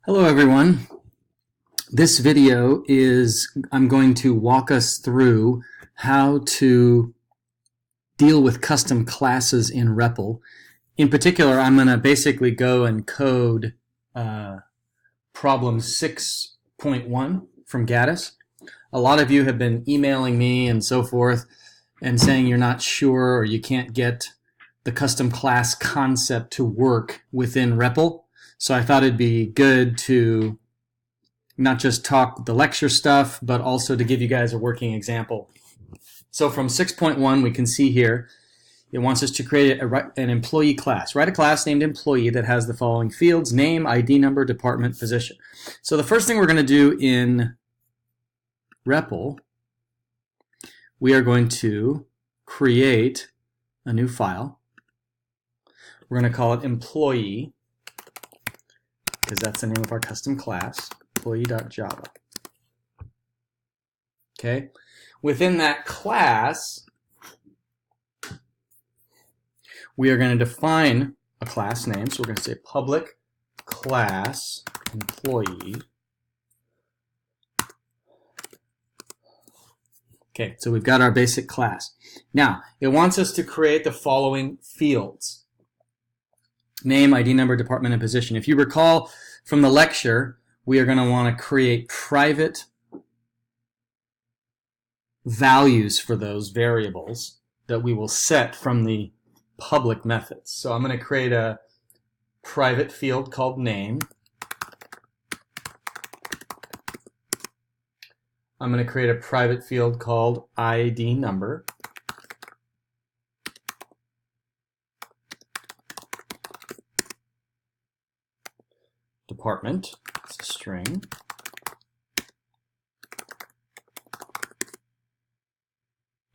Hello everyone. This video I'm going to walk us through how to deal with custom classes in REPL. In particular, I'm going to basically go and code problem 6.1 from Gaddis. A lot of you have been emailing me and so forth and saying you're not sure or you can't get the custom class concept to work within REPL. So I thought it'd be good to not just talk the lecture stuff, but also to give you guys a working example. So from 6.1, we can see here, it wants us to create an employee class. Write a class named employee that has the following fields: name, ID number, department, position. So the first thing we're going to do in REPL, we are going to create a new file. We're going to call it employee, because that's the name of our custom class, employee.java. Okay. Within that class, we are going to define a class name. So we're going to say public class employee. Okay, so we've got our basic class. Now, it wants us to create the following fields: name, ID number, department, and position. If you recall from the lecture, we are going to want to create private values for those variables that we will set from the public methods. So I'm going to create a private field called name. I'm going to create a private field called ID number. Department, it's a string.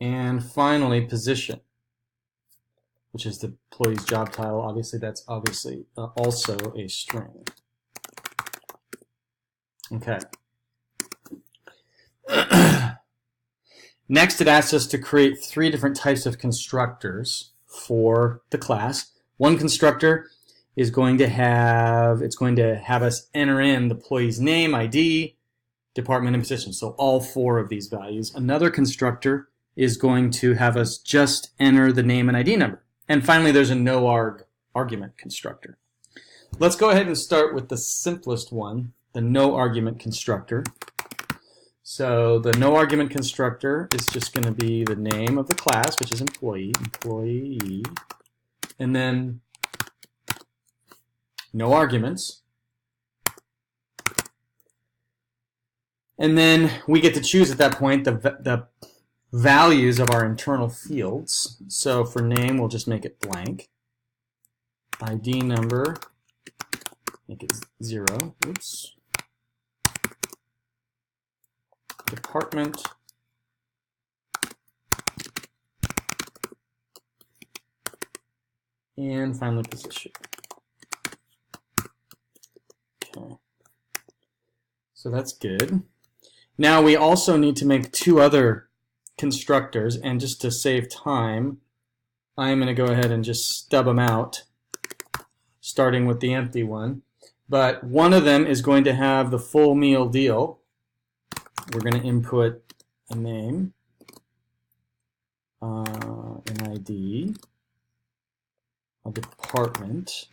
And finally, position, which is the employee's job title. Obviously, that's also a string. Okay. Next, it asks us to create 3 different types of constructors for the class. One constructor is going to have us enter in the employee's name, ID, department, and position. So all 4 of these values. Another constructor is going to have us just enter the name and ID number. And finally, there's a no-arg argument constructor. Let's go ahead and start with the simplest one, the no-argument constructor. So the no-argument constructor is just going to be the name of the class, which is employee, and then no arguments. And then we get to choose at that point the values of our internal fields. So for name, we'll just make it blank. ID number, make it 0. Oops. Department. And finally, position. Okay. So that's good. Now we also need to make 2 other constructors, and just to save time, I'm going to go ahead and just stub them out, starting with the empty one. But one of them is going to have the full meal deal. We're going to input a name, an ID, a department,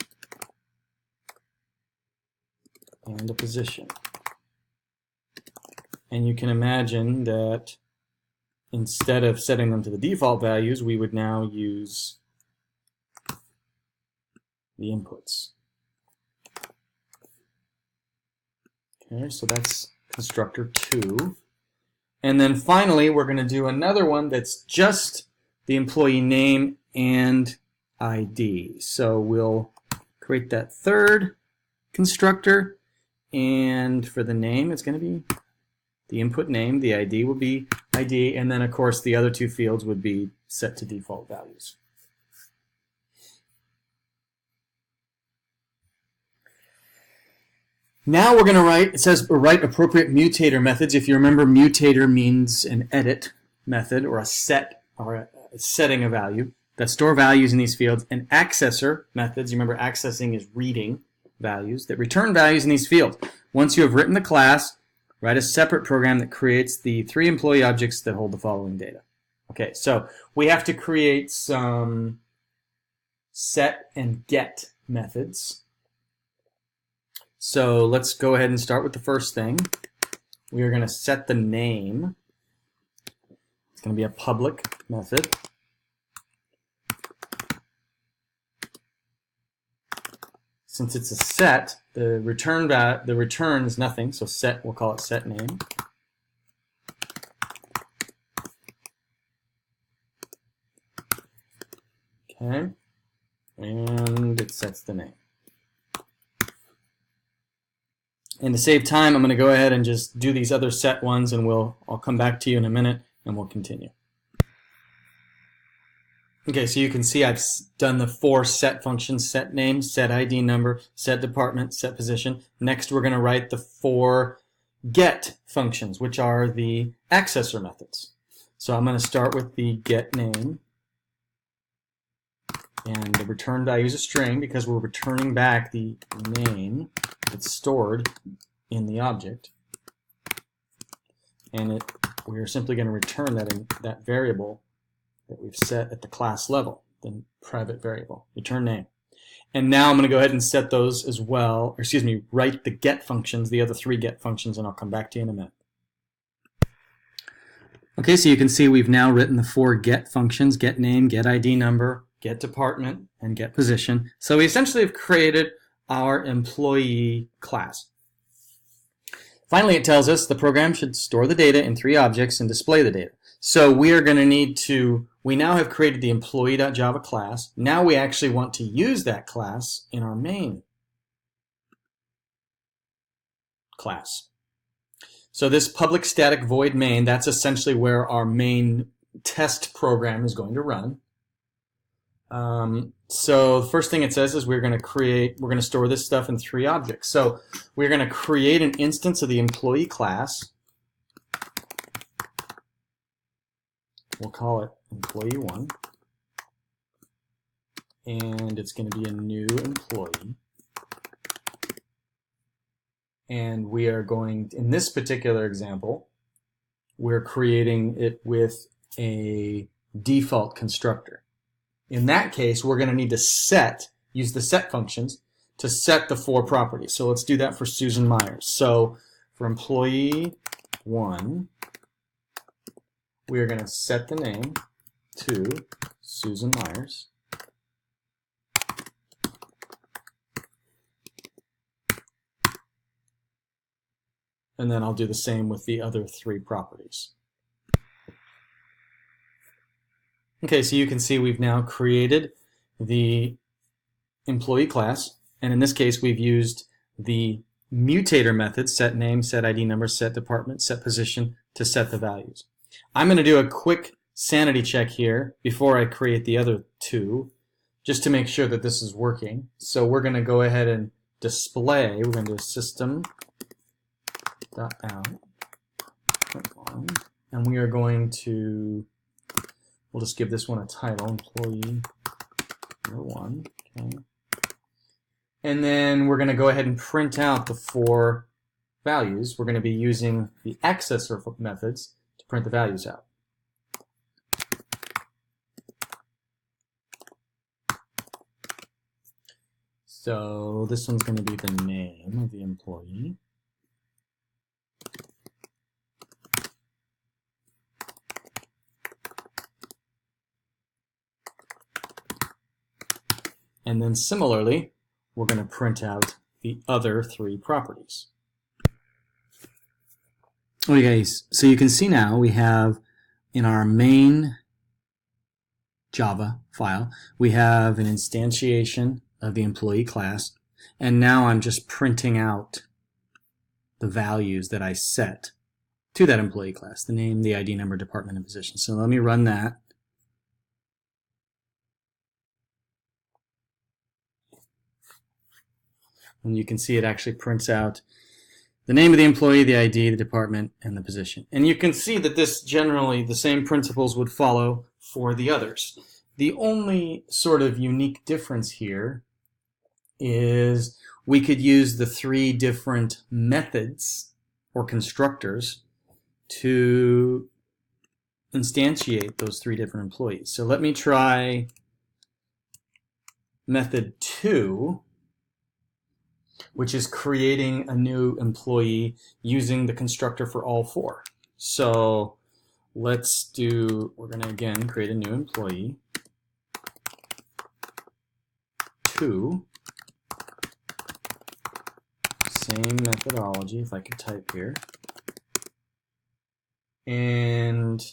and a position. And you can imagine that instead of setting them to the default values, we would now use the inputs. Okay, so that's constructor 2. And then finally, we're going to do another one that's just the employee name and ID. So we'll create that 3rd constructor, and for the name, it's going to be the input name, the ID will be ID, and then of course the other 2 fields would be set to default values. Now we're going to write, it says write appropriate mutator methods. If you remember, mutator means an edit method or a set or a setting a value that store values in these fields. And accessor methods, you remember accessing is reading values that return values in these fields. Once you have written the class, write a separate program that creates the 3 employee objects that hold the following data. Okay, so we have to create some set and get methods. So let's go ahead and start with the first thing. We are going to set the name. It's going to be a public method. Since it's a set, the return is nothing, so set, we'll call it set name. Okay, and it sets the name. And to save time, I'm going to go ahead and just do these other set ones, and I'll come back to you in a minute, and we'll continue. Okay, so you can see I've done the 4 set functions: set name, set ID number, set department, set position. Next, we're going to write the 4 get functions, which are the accessor methods. So I'm going to start with the get name, and the return value is a string because we're returning back the name that's stored in the object, and we are simply going to return that variable that we've set at the class level, the private variable, return name. And now I'm going to go ahead and set those as well, or excuse me, write the get functions, the other 3 get functions, and I'll come back to you in a minute. Okay, so you can see we've now written the 4 get functions: get name, get ID number, get department, and get position. So we essentially have created our employee class. Finally, it tells us the program should store the data in 3 objects and display the data. So we are going to need to, we now have created the employee.java class. Now we actually want to use that class in our main class. So this public static void main, that's essentially where our main test program is going to run. So the first thing it says is we're going to store this stuff in 3 objects. So we're going to create an instance of the employee class. We'll call it employee 1, and it's going to be a new employee. And we are going, in this particular example, we're creating it with a default constructor. In that case, we're going to need to use the set functions to set the 4 properties. So let's do that for Susan Myers. So for employee 1, we are going to set the name to Susan Myers. And then I'll do the same with the other 3 properties. Okay, so you can see we've now created the employee class, and in this case we've used the mutator method, set name, set ID number, set department, set position, to set the values. I'm going to do a quick sanity check here before I create the other 2, just to make sure that this is working. So we're going to go ahead and display, we're going to do system.out, and we are going to, we'll just give this one a title, employee number 1. Okay. And then we're going to go ahead and print out the 4 values. We're going to be using the accessor methods to print the values out. So this one's going to be the name of the employee. And then similarly, we're going to print out the other 3 properties. Okay, so you can see now we have in our main Java file, we have an instantiation of the employee class, and now I'm just printing out the values that I set to that employee class, the name, the ID number, department, and position. So let me run that. And you can see it actually prints out the name of the employee, the ID, the department, and the position. And you can see that this generally, the same principles would follow for the others. The only sort of unique difference here is we could use the 3 different methods or constructors to instantiate those 3 different employees. So let me try method 2, which is creating a new employee using the constructor for all 4. So we're going to again create a new employee. 2, same methodology, if I could type here. And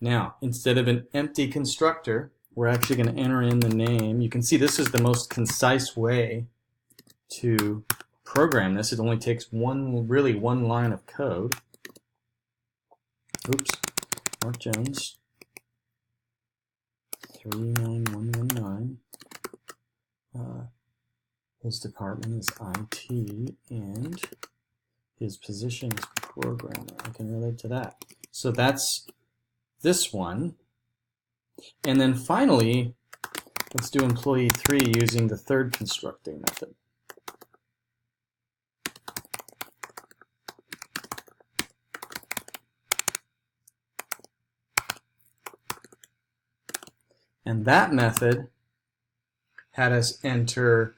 now, instead of an empty constructor, we're actually going to enter in the name. You can see this is the most concise way to program this. It only takes really one line of code. Oops, Mark Jones, 39119. His department is IT, and his position is programmer. I can relate to that. So that's this one. And then finally, let's do employee 3 using the 3rd constructing method. And that method had us enter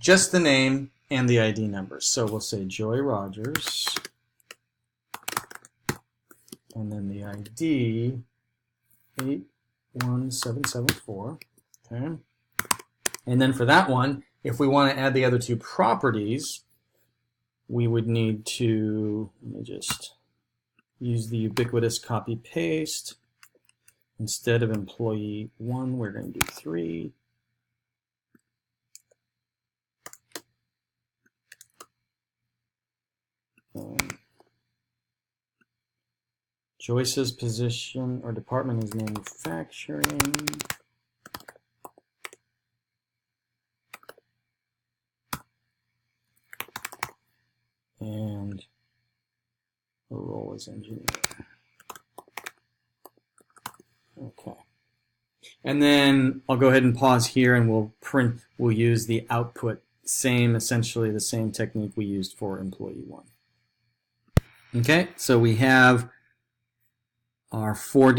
just the name and the ID numbers. So we'll say Joy Rogers, and then the ID 81774. Okay. And then for that one, if we want to add the other 2 properties, we would need to, let me just use the ubiquitous copy paste. Instead of employee 1, we're going to do 3. Joyce's position or department is manufacturing. And her role is engineer. Okay. And then I'll go ahead and pause here, and we'll use the output, essentially the same technique we used for employee 1. Okay, so we have our 3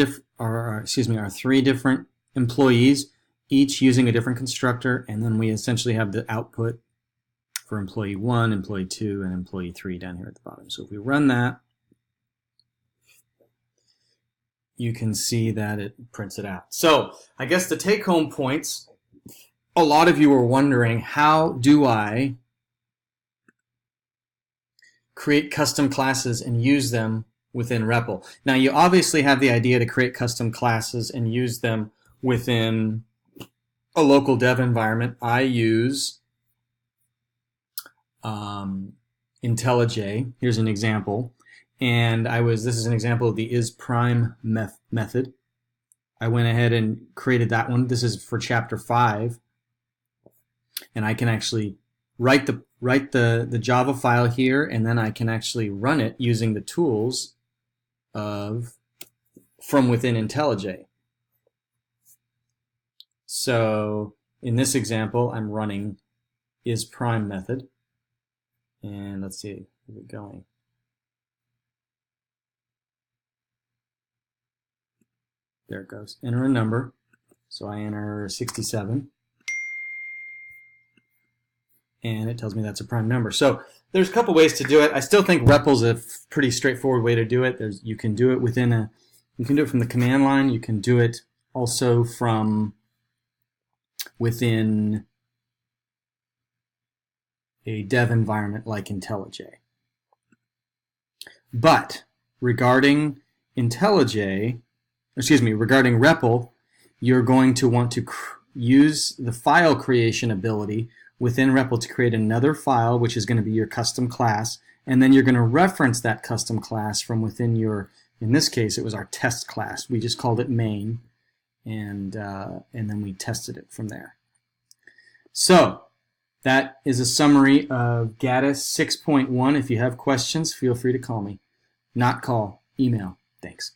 different employees, each using a different constructor, and then we essentially have the output for employee 1, employee 2, and employee 3 down here at the bottom. So if we run that, you can see that it prints it out. So I guess the take-home points, a lot of you are wondering, how do I create custom classes and use them within REPL? Now, you obviously have the idea to create custom classes and use them within a local dev environment. I use IntelliJ. Here's an example. And this is an example of the isPrime method. I went ahead and created that one. This is for chapter 5. And I can actually write the Java file here, and then I can actually run it using the tools from within IntelliJ. So in this example, I'm running isPrime method. And let's see, where's it going? There it goes. Enter a number. So I enter 67. And it tells me that's a prime number. So there's a couple ways to do it. I still think REPL's a pretty straightforward way to do it. You can do it you can do it from the command line. You can do it also from within a dev environment like IntelliJ. But regarding regarding REPL, you're going to want to use the file creation ability within REPL to create another file, which is going to be your custom class, and then you're going to reference that custom class from within in this case, it was our test class. We just called it main, and then we tested it from there. So that is a summary of Gaddis 6.1. If you have questions, feel free to call me. Not call, email. Thanks.